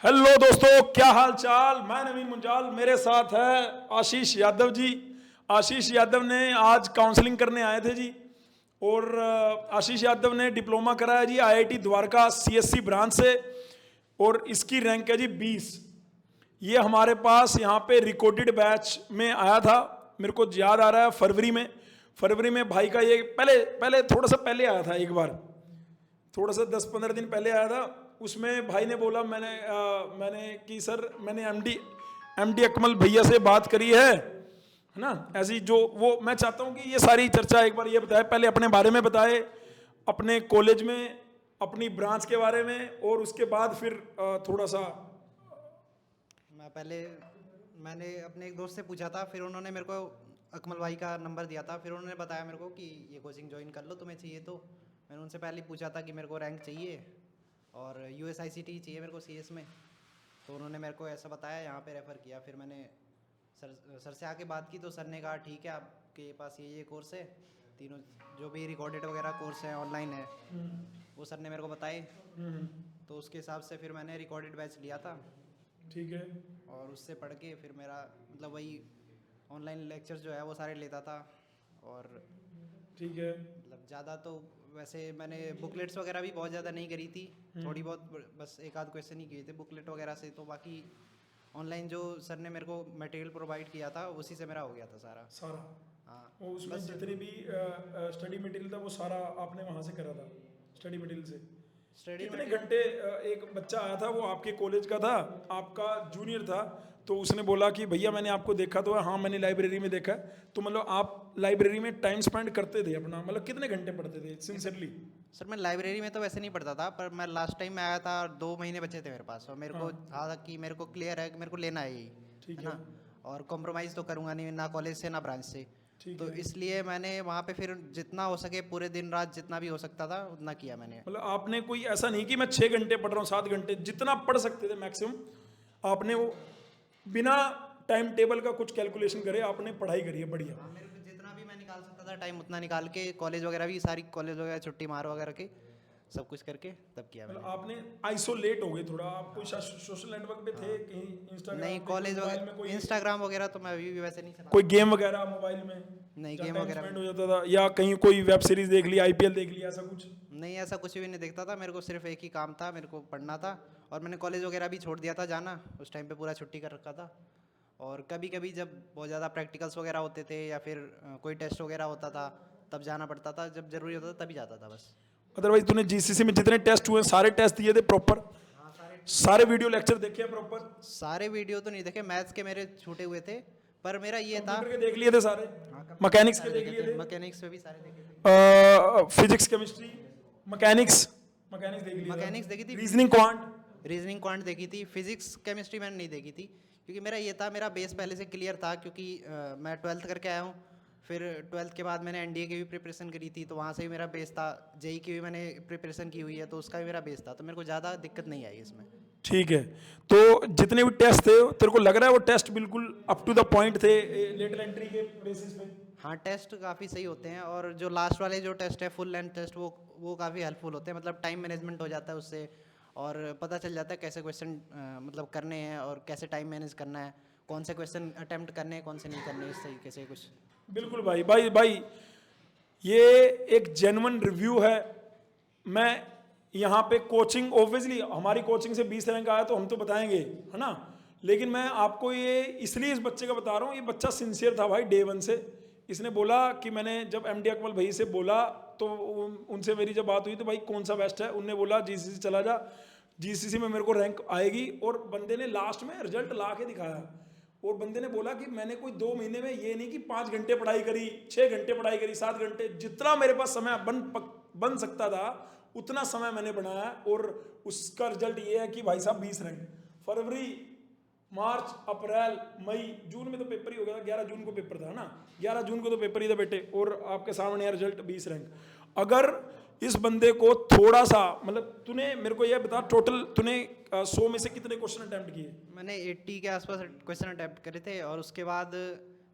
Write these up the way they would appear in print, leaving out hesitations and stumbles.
Hello दोस्तों, क्या हाल चाल। मैं नवीन मुंजाल, मेरे साथ है आशीष यादव जी। आशीष यादव ने आज काउंसलिंग करने आए थे जी। और आशीष यादव ने डिप्लोमा करा है जी आईआईटी द्वारका सीएससी ब्रांच से। और इसकी रैंक है जी 20। ये हमारे पास यहाँ पे रिकॉर्डेड बैच में आया था। मेरे को याद आ रहा है फरवरी में भाई का ये पहले पहले थोड़ा सा पहले आया था एक बार, थोड़ा सा 10-15 दिन पहले आया था। उसमें भाई ने बोला, मैंने कि सर मैंने एमडी अकमल भैया से बात करी है ना। ऐसी जो वो मैं चाहता हूँ कि ये सारी चर्चा एक बार ये बताए, पहले अपने बारे में बताए, अपने कॉलेज में, अपनी ब्रांच के बारे में, और उसके बाद फिर थोड़ा सा। मैं पहले मैंने अपने एक दोस्त से पूछा था, फिर उन्होंने मेरे को अकमल भाई का नंबर दिया था। फिर उन्होंने बताया मेरे को कि ये कोचिंग ज्वाइन कर लो, तुम्हें चाहिए तो। मैंने उनसे पहले ही पूछा था कि मेरे को रैंक चाहिए और USICT चाहिए मेरे को CS में। तो उन्होंने मेरे को ऐसा बताया, यहाँ पे रेफ़र किया। फिर मैंने सर से आके बात की तो सर ने कहा ठीक है, आपके पास ये कोर्स है, तीनों जो भी रिकॉर्डेड वगैरह कोर्स हैं ऑनलाइन है वो सर ने मेरे को बताए। तो उसके हिसाब से फिर मैंने रिकॉर्डेड बैच लिया था ठीक है। और उससे पढ़ के फिर मेरा मतलब वही ऑनलाइन लेक्चर जो है वो सारे लेता था। और ठीक है। मतलब ज़्यादा तो वैसे मैंने बुकलेट्स वगैरह भी बहुत ज़्यादा नहीं करी थी, थोड़ी बहुत बस एक आध क्वेश्चन ही किए थे बुकलेट वगैरह से। तो बाकी ऑनलाइन जो सर ने मेरे को मटेरियल प्रोवाइड किया था उसी से मेरा हो गया था सारा। सारा हाँ वो उसमें बस जितनी भी स्टडी मटेरियल था वो सारा आपने वहाँ से करा था, स्टडी मटेरियल से। स्टडी कितने मटेरियल। घंटे एक बच्चा आया था, वो आपके कॉलेज का था, आपका जूनियर था। तो उसने बोला कि भैया मैंने आपको देखा तो है। हाँ मैंने लाइब्रेरी में देखा है। तो मतलब आप लाइब्रेरी में टाइम स्पेंड करते थे अपना, मतलब कितने घंटे पढ़ते थे सिंसियरली? सर मैं लाइब्रेरी में तो वैसे नहीं पढ़ता था, पर मैं लास्ट टाइम में आया था और 2 महीने बचे थे मेरे पास, और मेरे को हाँ था कि मेरे को क्लियर है कि मेरे को लेना है यही, ठीक है है। ना। और कॉम्प्रोमाइज़ तो करूँगा नहीं, ना कॉलेज से ना ब्रांच से। ठीक तो है। इसलिए मैंने वहाँ पे फिर जितना हो सके पूरे दिन रात जितना भी हो सकता था उतना किया मैंने। मतलब आपने कोई ऐसा नहीं कि मैं 6 घंटे पढ़ रहा हूँ, 7 घंटे, जितना पढ़ सकते थे मैक्सिमम आपने वो बिना टाइम टेबल का कुछ कैलकुलेशन करे आपने पढ़ाई करी है, बढ़िया। हाँ मेरे को जितना भी मैं निकाल सकता था टाइम उतना निकाल के, कॉलेज वगैरह भी सारी कॉलेज वगैरह छुट्टी मार वगैरह के सब कुछ करके तब किया मतलब मैंने। आपने आइसोलेट हो गए थोड़ा, आप कोई सोशल नेटवर्क पे थे, कहीं नहीं, इंस्टाग्राम पे, कोई कॉलेज मोबाइल में, वगैरह कोई इंस्टाग्राम वगैरह तो मैं अभी भी वैसे नहीं कोई चलाता। गेम वगैरह मोबाइल में नहीं, जहाँ गेम टाइम वगैरह स्पेंड भी हो जाता था, या कहीं कोई वेब सीरीज देख ली, आईपीएल देख लिया, ऐसा कुछ? नहीं, ऐसा कुछ भी नहीं देखता था। मेरे को सिर्फ एक ही काम था, मेरे को पढ़ना था। और मैंने कॉलेज वगैरह भी छोड़ दिया था जाना, उस टाइम पे पूरा छुट्टी कर रखा था। और कभी कभी जब बहुत ज़्यादा प्रैक्टिकल्स वगैरह होते थे या फिर कोई टेस्ट वगैरह होता था तब जाना पड़ता था, जब ज़रूरी होता था तभी जाता था बस। अदरवाइज तूने जीसीसी में जितने टेस्ट हुए सारे टेस्ट दिए थे प्रॉपर? हाँ सारे। सारे वीडियो लेक्चर देखे हैं प्रॉपर? सारे वीडियो तो नहीं देखे, मैथ्स के मेरे छूटे हुए थे, पर मेरा ये था। कंप्यूटर के देख लिए थे सारे? हाँ कंप्यूटर के मैकेनिक्स के सारे देख देखे लिए थे, थे? मैकेनिक्स में भी सारे देखे थे। Physics, chemistry, mechanics? मैकेनिक्स देख लिया था? मैकेनिक्स देखी थी। Reasoning, quant? रीजनिंग क्वांट देखी थी। फिजिक्स केमिस्ट्री मैंने नहीं देखी थी, क्योंकि मेरा ये था, मेरा बेस पहले से क्लियर था, क्योंकि मैं 12th करके आया हूँ। फिर 12th के बाद मैंने NDA की भी प्रिपरेशन करी थी, तो वहाँ से भी मेरा बेस था। JEE की भी मैंने प्रिपरेशन की हुई है, तो उसका भी मेरा बेस था, तो मेरे को ज़्यादा दिक्कत नहीं आई इसमें। ठीक है। तो जितने भी टेस्ट थे तेरे को लग रहा है वो टेस्ट बिल्कुल अप टू द पॉइंट थे, लेटर एंट्री के बेसिस पे? हाँ टेस्ट काफ़ी सही होते हैं, और जो लास्ट वाले जो टेस्ट है फुल लेंथ टेस्ट, वो काफ़ी हेल्पफुल होते हैं। मतलब टाइम मैनेजमेंट हो जाता है उससे, और पता चल जाता है कैसे क्वेश्चन मतलब करने हैं और कैसे टाइम मैनेज करना है, कौन से क्वेश्चन अटेम्प्ट करने हैं कौन से नहीं करने, इस तरीके से कुछ। बिल्कुल भाई भाई भाई, ये एक जेन्युइन रिव्यू है। मैं यहाँ पे कोचिंग, ऑब्वियसली हमारी कोचिंग से 20 रैंक आया तो हम तो बताएंगे, है ना। लेकिन मैं आपको ये इसलिए इस बच्चे का बता रहा हूँ, ये बच्चा सिंसियर था भाई डे वन से। इसने बोला कि मैंने जब MD अकमल भाई से बोला तो उनसे मेरी जब बात हुई तो भाई कौन सा बेस्ट है, उनने बोला GCC चला जा, GCC में मेरे को रैंक आएगी। और बंदे ने लास्ट में रिजल्ट ला के दिखाया। और बंदे ने बोला कि मैंने कोई 2 महीने में ये नहीं कि 5 घंटे पढ़ाई करी, 6 घंटे पढ़ाई करी, 7 घंटे, जितना मेरे पास समय बन सकता था उतना समय मैंने बनाया। और उसका रिजल्ट ये है कि भाई साहब 20 रैंक। फरवरी, मार्च, अप्रैल, मई, जून में तो पेपर ही हो गया था, 11 जून को पेपर था ना, 11 जून को तो पेपर ही था बेटे, और आपके सामने रिजल्ट 20 रैंक। अगर इस बंदे को थोड़ा सा, मतलब तूने मेरे को यह बता, टोटल तूने 100 में से कितने क्वेश्चन अटेम्प्ट किए? मैंने 80 के आसपास क्वेश्चन अटेम्प्ट करे थे, और उसके बाद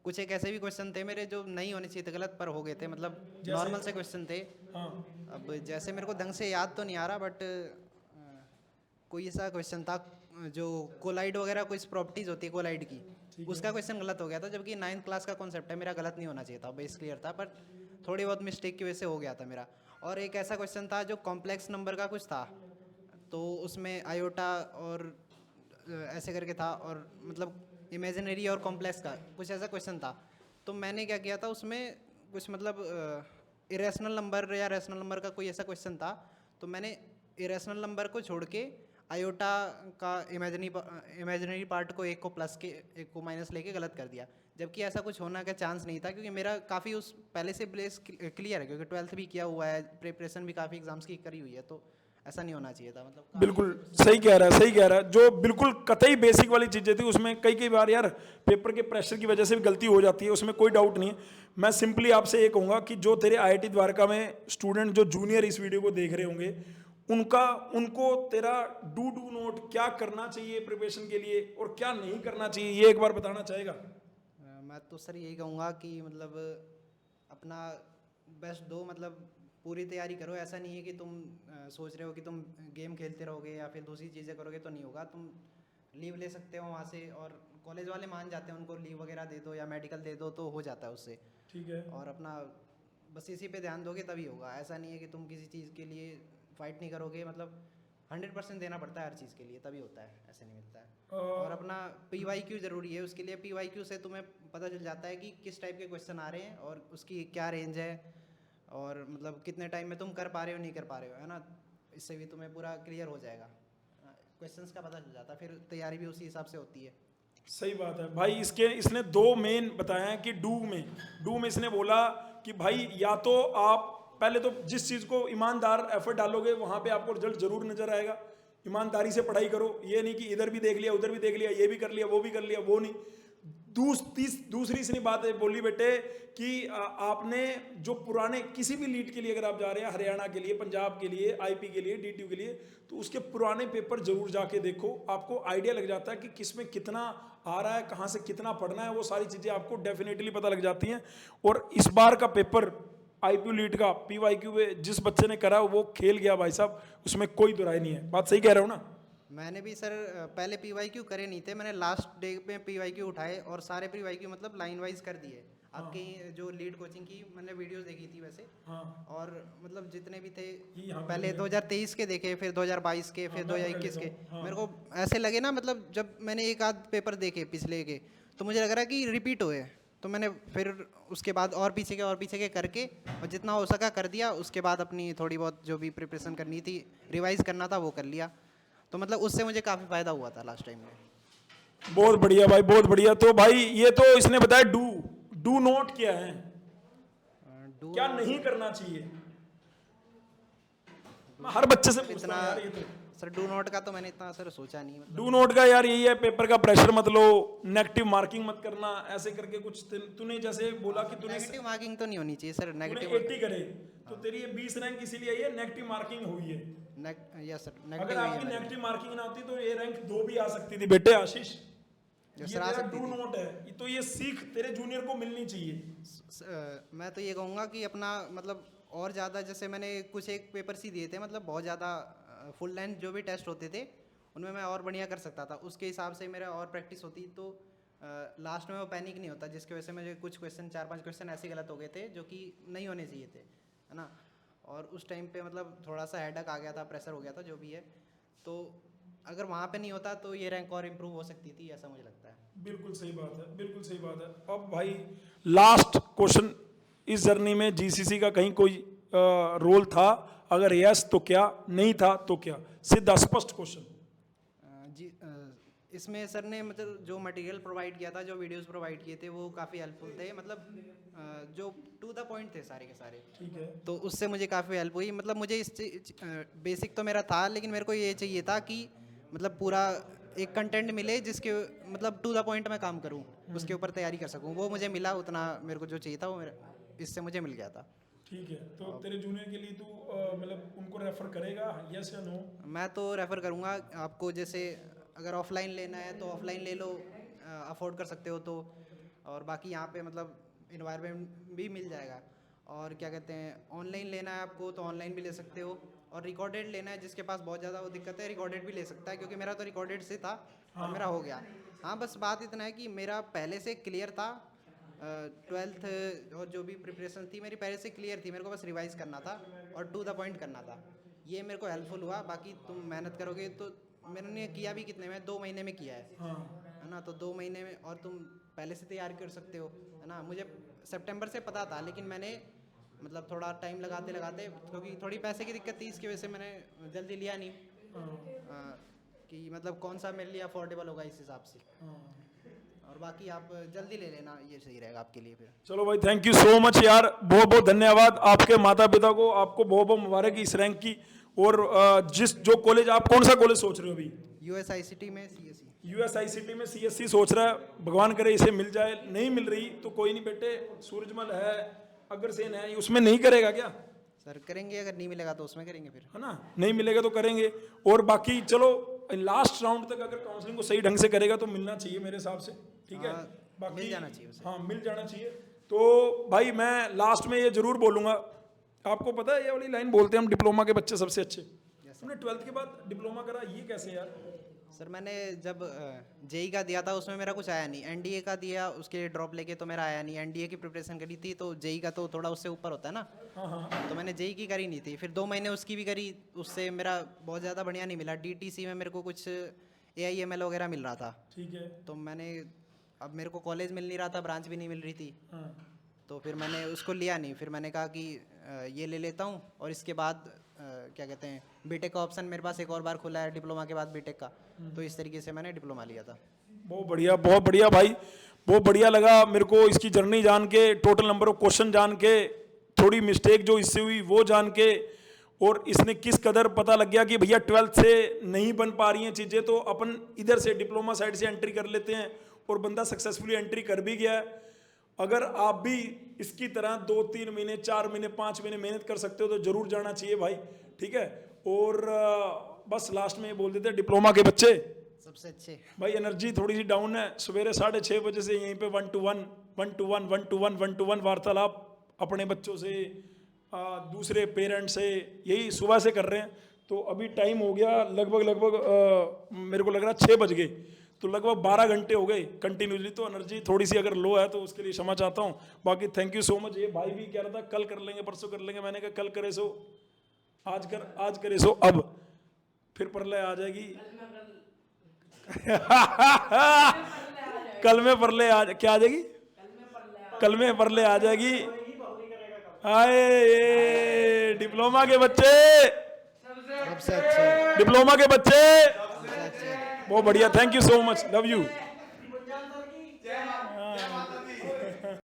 कुछ एक ऐसे भी क्वेश्चन थे मेरे जो नहीं होने चाहिए थे, गलत पर हो गए थे, मतलब नॉर्मल से क्वेश्चन थे। हाँ अब जैसे मेरे को ढंग से याद तो नहीं आ रहा, बट कोई ऐसा क्वेश्चन था जो कोलाइड वगैरह कुछ प्रॉपर्टीज होती है कोलाइड की, उसका क्वेश्चन गलत हो गया था, जबकि 9th क्लास का कॉन्सेप्ट है, मेरा गलत नहीं होना चाहिए था, बेस क्लियर था, पर थोड़ी बहुत मिस्टेक की वजह से हो गया था मेरा। और एक ऐसा क्वेश्चन था जो कॉम्प्लेक्स नंबर का कुछ था, तो उसमें आयोटा और ऐसे करके था, और मतलब इमेजिनरी और कॉम्प्लेक्स का कुछ ऐसा क्वेश्चन था। तो मैंने क्या किया था उसमें कुछ मतलब इरेशनल नंबर या रैशनल नंबर का कोई ऐसा क्वेश्चन था, तो मैंने इरेशनल नंबर को छोड़ के आयोटा का इमेजिनरी पार्ट को एक को प्लस के एक को माइनस लेके गलत कर दिया, जबकि ऐसा कुछ होना का चांस नहीं था, क्योंकि मेरा काफ़ी उस पहले से बेस क्लियर है, क्योंकि 12th भी किया हुआ है, प्रिपरेशन भी काफ़ी एग्जाम्स की करी हुई है, तो ऐसा नहीं होना चाहिए था मतलब। बिल्कुल सही कह रहा है, सही कह रहा है। जो बिल्कुल कतई बेसिक वाली चीजें थी उसमें कई कई बार यार पेपर के प्रेशर की वजह से भी गलती हो जाती है, उसमें कोई डाउट नहीं है। मैं सिंपली आपसे ये कहूंगा कि जो तेरे आईआईटी द्वारका में स्टूडेंट जो जूनियर इस वीडियो को देख रहे होंगे, उनको तेरा डू नोट क्या करना चाहिए प्रिपरेशन के लिए और क्या नहीं करना चाहिए, ये एक बार बताना चाहेगा? मैं तो सर यही कहूँगा कि मतलब अपना बेस्ट दो, मतलब पूरी तैयारी करो। ऐसा नहीं है कि तुम सोच रहे हो कि तुम गेम खेलते रहोगे या फिर दूसरी चीज़ें करोगे तो नहीं होगा। तुम लीव ले सकते हो वहाँ से, और कॉलेज वाले मान जाते हैं, उनको लीव वगैरह दे दो या मेडिकल दे दो तो हो जाता है उससे। ठीक है। और अपना बस इसी पे ध्यान दोगे तभी होगा। ऐसा नहीं है कि तुम किसी चीज़ के लिए फाइट नहीं करोगे, मतलब 100% देना पड़ता है हर चीज़ के लिए, तभी होता है, ऐसे नहीं मिलता है। और अपना PYQ ज़रूरी है, उसके लिए PYQ से तुम्हें पता चल जाता है कि किस टाइप के क्वेश्चन आ रहे हैं और उसकी क्या रेंज है, और मतलब कितने टाइम में तुम कर पा रहे हो नहीं कर पा रहे हो, है ना। इससे भी तुम्हें पूरा क्लियर हो जाएगा, क्वेश्चंस का पता चल जाता है, फिर तैयारी भी उसी हिसाब से होती है। सही बात है भाई। इसने दो मेन बताया है कि डू में इसने बोला कि भाई या तो आप पहले तो जिस चीज को ईमानदार एफर्ट डालोगे वहां पे आपको रिजल्ट जरूर नजर आएगा। ईमानदारी से पढ़ाई करो, ये नहीं कि इधर भी देख लिया उधर भी देख लिया, ये भी कर लिया वो भी कर लिया, वो नहीं। दूसरी इसने बात बोली बेटे कि आपने जो पुराने किसी भी लीड के लिए अगर आप जा रहे हैं, हरियाणा के लिए, पंजाब के लिए, आईपी के लिए, डीटीयू के लिए, तो उसके पुराने पेपर जरूर जाके देखो, आपको आइडिया लग जाता है कि किसमें कितना आ रहा है, कहाँ से कितना पढ़ना है, वो सारी चीज़ें आपको डेफिनेटली पता लग जाती हैं। और इस बार का पेपर आईपी लीड का PYQ में जिस बच्चे ने करा वो खेल गया भाई साहब, उसमें कोई दुराई नहीं है। बात सही कह रहा हूँ ना? मैंने भी सर पहले PYQ करे नहीं थे, मैंने लास्ट डे पे PYQ उठाए और सारे PYQ मतलब लाइन वाइज कर दिए। आपकी जो लीड कोचिंग की मैंने वीडियोस देखी थी वैसे, हाँ। और मतलब जितने भी थे यहाँ पे पहले 2023 के देखे, फिर 2022 के, फिर हाँ, मैं पकड़ 2021 के। लेता हूँ, हाँ। मेरे को ऐसे लगे ना, मतलब जब मैंने एक आध पेपर देखे पिछले के, तो मुझे लग रहा है कि रिपीट हुए, तो मैंने फिर उसके बाद और पीछे के करके और जितना हो सका कर दिया। उसके बाद अपनी थोड़ी बहुत जो भी प्रिपरेशन करनी थी, रिवाइज करना था, वो कर लिया। तो मतलब उससे मुझे काफ़ी फ़ायदा हुआ था लास्ट टाइम में। बहुत बढ़िया भाई, बहुत बढ़िया। तो भाई ये तो इसने बताया डू नोट क्या है, डू क्या नहीं करना चाहिए। मैं हर बच्चे से पूछता इतना हूं यार ये तो। सर डू नोट का तो मैंने इतना सर सोचा नहीं, मतलब डू नोट का यार यही है, पेपर का प्रेशर मत लो, नेगेटिव मार्किंग मत करना, ऐसे करके कुछ तूने जैसे बोला कि तूने नेगेटिव मार्किंग तो नहीं होनी चाहिए सर। तूने नेगेटिव 80 करे तो तेरी ये 20 रैंक इसीलिए आई है, नेगेटिव मार्किंग हुई है। यस सर, अगर नेगेटिव ही है आपकी मेरे में। नेगेटिव मार्किंग ना होती तो ये रैंक 2 भी आ सकती थी बेटे आशीष। ये सर आ तेरा सकती डू थी। नोट है, तो ये सीख तेरे जूनियर को मिलनी चाहिए। मैं तो ये कहूँगा कि अपना मतलब और ज़्यादा, जैसे मैंने कुछ एक पेपर सी दिए थे, मतलब बहुत ज़्यादा फुल लेंथ जो भी टेस्ट होते थे उनमें मैं और बढ़िया कर सकता था, उसके हिसाब से मेरा और प्रैक्टिस होती तो लास्ट में वो पैनिक नहीं होता, जिसकी वजह से मुझे कुछ क्वेश्चन 4-5 क्वेश्चन ऐसे गलत हो गए थे जो कि नहीं होने चाहिए थे, है ना। और उस टाइम पे मतलब थोड़ा सा हेडक आ गया था, प्रेशर हो गया था, जो भी है। तो अगर वहाँ पे नहीं होता तो ये रैंक और इम्प्रूव हो सकती थी, ऐसा मुझे लगता है। बिल्कुल सही बात है, बिल्कुल सही बात है। अब भाई लास्ट क्वेश्चन, इस जर्नी में GCC का कहीं कोई रोल था? अगर यस तो क्या, नहीं था तो क्या? सीधा स्पष्ट क्वेश्चन। जी इसमें सर ने मतलब जो मटेरियल प्रोवाइड किया था, जो वीडियोस प्रोवाइड किए थे, वो काफ़ी हेल्पफुल थे, मतलब जो टू द पॉइंट थे सारे के सारे। ठीक है। तो उससे मुझे काफ़ी हेल्प हुई। मतलब मुझे बेसिक तो मेरा था, लेकिन मेरे को ये चाहिए था कि मतलब पूरा एक कंटेंट मिले जिसके मतलब टू द पॉइंट मैं काम करूँ, उसके ऊपर तैयारी कर सकूँ। वो मुझे मिला, उतना मेरे को जो चाहिए था वो इससे मुझे मिल गया था। ठीक है, तो तेरे जूनियर के लिए तू मतलब उनको रेफर करेगा, यस या नो? मैं तो रेफ़र करूँगा आपको, जैसे अगर ऑफलाइन लेना है तो ऑफलाइन ले लो, अफोर्ड कर सकते हो तो। और बाकी यहाँ पे मतलब इन्वायरमेंट भी मिल जाएगा। और क्या कहते हैं, ऑनलाइन लेना है आपको तो ऑनलाइन भी ले सकते हो। और रिकॉर्डेड लेना है जिसके पास बहुत ज़्यादा वो दिक्कत है रिकॉर्डेड भी ले सकता है, क्योंकि मेरा तो रिकॉर्डेड से था और मेरा हो गया। हाँ बस बात इतना है कि मेरा पहले से क्लियर था, 12th और जो भी प्रिपरेशन थी मेरी पहले से क्लियर थी, मेरे को बस रिवाइज करना था और टू द पॉइंट करना था। ये मेरे को हेल्पफुल हुआ। बाकी तुम मेहनत करोगे तो मैंने किया भी कितने में 2 महीने में किया है ना, तो 2 महीने में और तुम पहले से तैयार कर सकते हो, है ना। मुझे सितंबर से पता था, लेकिन मैंने मतलब थोड़ा टाइम लगाते लगाते, क्योंकि थोड़ी पैसे की दिक्कत थी इसकी वजह से मैंने जल्दी लिया नहीं, कि मतलब कौन सा मेरे लिए अफोर्डेबल होगा इस हिसाब से। और बाकी आप जल्दी ले लेना, ये सही रहेगा आपके लिए फिर। चलो भाई, थैंक यू सो मच यार, बहुत बहुत धन्यवाद आपके माता पिता को, आपको बहुत बहुत मुबारक इस रैंक की। और जिस जो कॉलेज, आप कौन सा कॉलेज सोच रहे हो अभी? USICT में CSE। USICT में CSE सोच रहा है, भगवान करे इसे मिल जाए। नहीं मिल रही तो कोई नहीं बेटे, सूरजमल है, अग्रसेन है, उसमें नहीं करेगा क्या? सर करेंगे, अगर नहीं मिलेगा तो उसमें करेंगे फिर, है ना, नहीं मिलेगा तो करेंगे। और बाकी चलो लास्ट राउंड तक अगर काउंसलिंग को सही ढंग से करेगा तो मिलना चाहिए मेरे हिसाब से, ठीक है। बाकी मिल जाना चाहिए उसे। हाँ, मिल जाना चाहिए। तो भाई मैं लास्ट में ये जरूर बोलूंगा, आपको पता है ये वाली लाइन बोलते हैं हम, डिप्लोमा के बच्चे सबसे अच्छे। तुमने 12th के बाद डिप्लोमा करा, ये कैसे यार? सर मैंने जब जेई का दिया था उसमें मेरा कुछ आया नहीं, एनडीए का दिया उसके लिए ड्रॉप लेके तो मेरा आया नहीं, एनडीए की प्रिपरेशन करी थी तो जेई का तो थोड़ा उससे ऊपर होता है ना, तो मैंने जेई की करी नहीं थी। फिर 2 महीने उसकी भी करी, उससे मेरा बहुत ज़्यादा बढ़िया नहीं मिला। DTC में मेरे को कुछ AIML वगैरह मिल रहा था, ठीक है। तो मैंने, अब मेरे को कॉलेज मिल नहीं रहा था, ब्रांच भी नहीं मिल रही थी, तो फिर मैंने उसको लिया नहीं। फिर मैंने कहा कि ये ले लेता हूँ, और इसके बाद क्या कहते हैं, बीटेक का ऑप्शन मेरे पास एक और बार खुला है डिप्लोमा के बाद बीटेक का, तो इस तरीके से मैंने डिप्लोमा लिया था। बहुत बढ़िया, बहुत बढ़िया भाई, बहुत बढ़िया लगा मेरे को इसकी जर्नी जान के, टोटल नंबर ऑफ क्वेश्चन जान के, थोड़ी मिस्टेक जो इससे हुई वो जान के, और इसने किस कदर पता लग गया कि भैया 12th से नहीं बन पा रही हैं चीज़ें, तो अपन इधर से डिप्लोमा साइड से एंट्री कर लेते हैं, और बंदा सक्सेसफुली एंट्री कर भी गया है। अगर आप भी इसकी तरह 2-3 महीने, 4 महीने, 5 महीने मेहनत कर सकते हो तो जरूर जाना चाहिए भाई, ठीक है। और बस लास्ट में ये बोल देते हैं, डिप्लोमा के बच्चे सबसे अच्छे भाई, एनर्जी थोड़ी सी डाउन है, सवेरे 6:30 बजे से यहीं पे 1-to-1 वार्तालाप अपने बच्चों से, दूसरे पेरेंट्स से, यही सुबह से कर रहे हैं। तो अभी टाइम हो गया लगभग मेरे को लग रहा है 6 बज गए, तो लगभग 12 घंटे हो गए कंटिन्यूसली। तो एनर्जी थोड़ी सी अगर लो है तो उसके लिए क्षमा चाहता हूँ। बाकी थैंक यू सो मच। ये भाई भी कह रहा था कल कर लेंगे, परसों कर लेंगे, मैंने कहा कल करे सो आज कर, आज करे सो अब, फिर प्रलय आ जाएगी। कल में प्रलय क्या आ जाएगी? कल में प्रलय आ जाएगी। आए डिप्लोमा के बच्चे, सबसे अच्छे, डिप्लोमा के बच्चे, सबसे अच्छे। बहुत बढ़िया, thank you so much, love you.